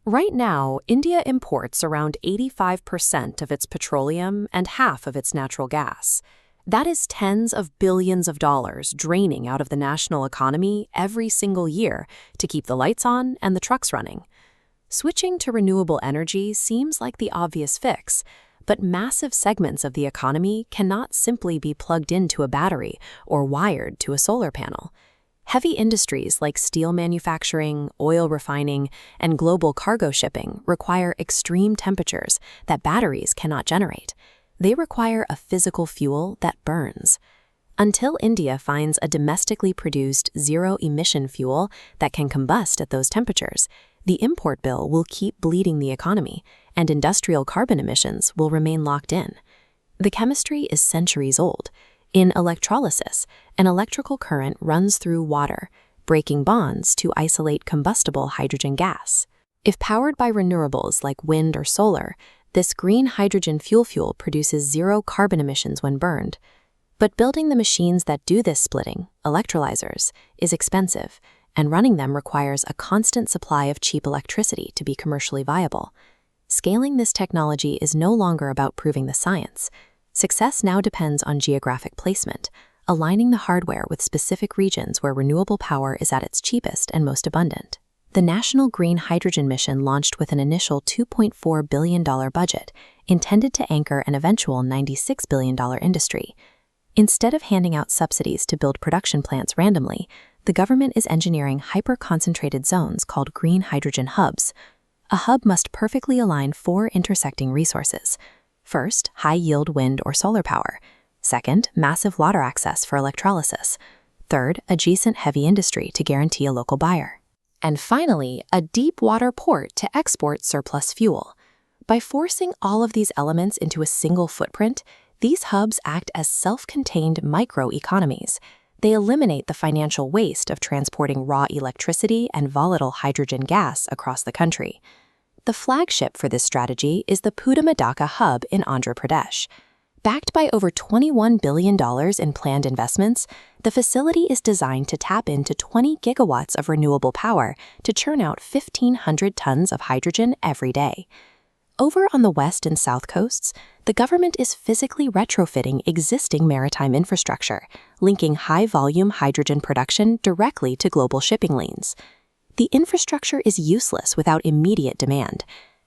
Right now, India imports around 85% of its petroleum and half of its natural gas. That is tens of billions of dollars draining out of the national economy every single year to keep the lights on and the trucks running. Switching to renewable energy seems like the obvious fix, but massive segments of the economy cannot simply be plugged into a battery or wired to a solar panel. Heavy industries like steel manufacturing, oil refining, and global cargo shipping require extreme temperatures that batteries cannot generate. They require a physical fuel that burns. Until India finds a domestically produced zero-emission fuel that can combust at those temperatures, the import bill will keep bleeding the economy, and industrial carbon emissions will remain locked in. The chemistry is centuries old. In electrolysis, an electrical current runs through water, breaking bonds to isolate combustible hydrogen gas. If powered by renewables like wind or solar, this green hydrogen fuel produces zero carbon emissions when burned. But building the machines that do this splitting, electrolyzers, is expensive, and running them requires a constant supply of cheap electricity to be commercially viable. Scaling this technology is no longer about proving the science. Success now depends on geographic placement, aligning the hardware with specific regions where renewable power is at its cheapest and most abundant. The National Green Hydrogen Mission launched with an initial $2.4 billion budget, intended to anchor an eventual $96 billion industry. Instead of handing out subsidies to build production plants randomly, the government is engineering hyper-concentrated zones called green hydrogen hubs. A hub must perfectly align four intersecting resources. First, high-yield wind or solar power. Second, massive water access for electrolysis. Third, adjacent heavy industry to guarantee a local buyer. And finally, a deep water port to export surplus fuel. By forcing all of these elements into a single footprint, these hubs act as self-contained micro-economies. They eliminate the financial waste of transporting raw electricity and volatile hydrogen gas across the country. The flagship for this strategy is the Puttamadaka hub in Andhra Pradesh. Backed by over $21 billion in planned investments, the facility is designed to tap into 20 gigawatts of renewable power to churn out 1,500 tons of hydrogen every day. Over on the west and south coasts, the government is physically retrofitting existing maritime infrastructure, linking high-volume hydrogen production directly to global shipping lanes. The infrastructure is useless without immediate demand.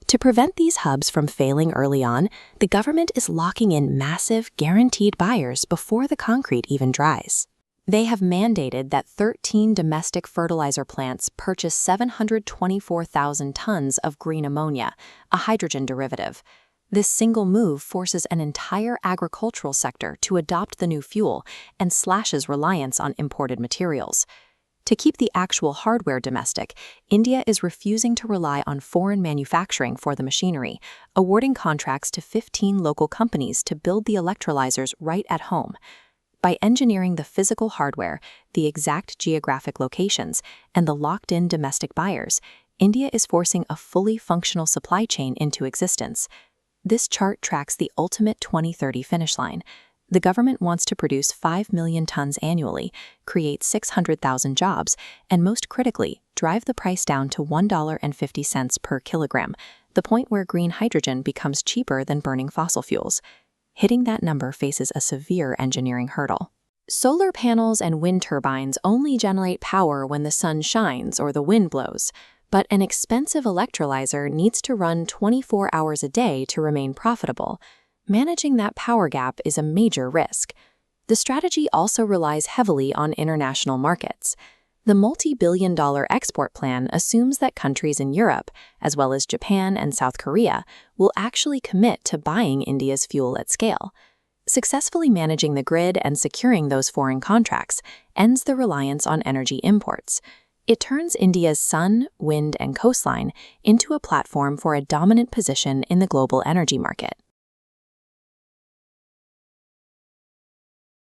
To prevent these hubs from failing early on, the government is locking in massive, guaranteed buyers before the concrete even dries. They have mandated that 13 domestic fertilizer plants purchase 724,000 tons of green ammonia, a hydrogen derivative. This single move forces an entire agricultural sector to adopt the new fuel and slashes reliance on imported materials. To keep the actual hardware domestic, India is refusing to rely on foreign manufacturing for the machinery, awarding contracts to 15 local companies to build the electrolyzers right at home. By engineering the physical hardware, the exact geographic locations, and the locked-in domestic buyers, India is forcing a fully functional supply chain into existence. This chart tracks the ultimate 2030 finish line. The government wants to produce 5 million tons annually, create 600,000 jobs, and most critically, drive the price down to $1.50 per kilogram, the point where green hydrogen becomes cheaper than burning fossil fuels. Hitting that number faces a severe engineering hurdle. Solar panels and wind turbines only generate power when the sun shines or the wind blows, but an expensive electrolyzer needs to run 24 hours a day to remain profitable. Managing that power gap is a major risk. The strategy also relies heavily on international markets. The multi-billion-dollar export plan assumes that countries in Europe, as well as Japan and South Korea, will actually commit to buying India's fuel at scale. Successfully managing the grid and securing those foreign contracts ends the reliance on energy imports. It turns India's sun, wind, and coastline into a platform for a dominant position in the global energy market.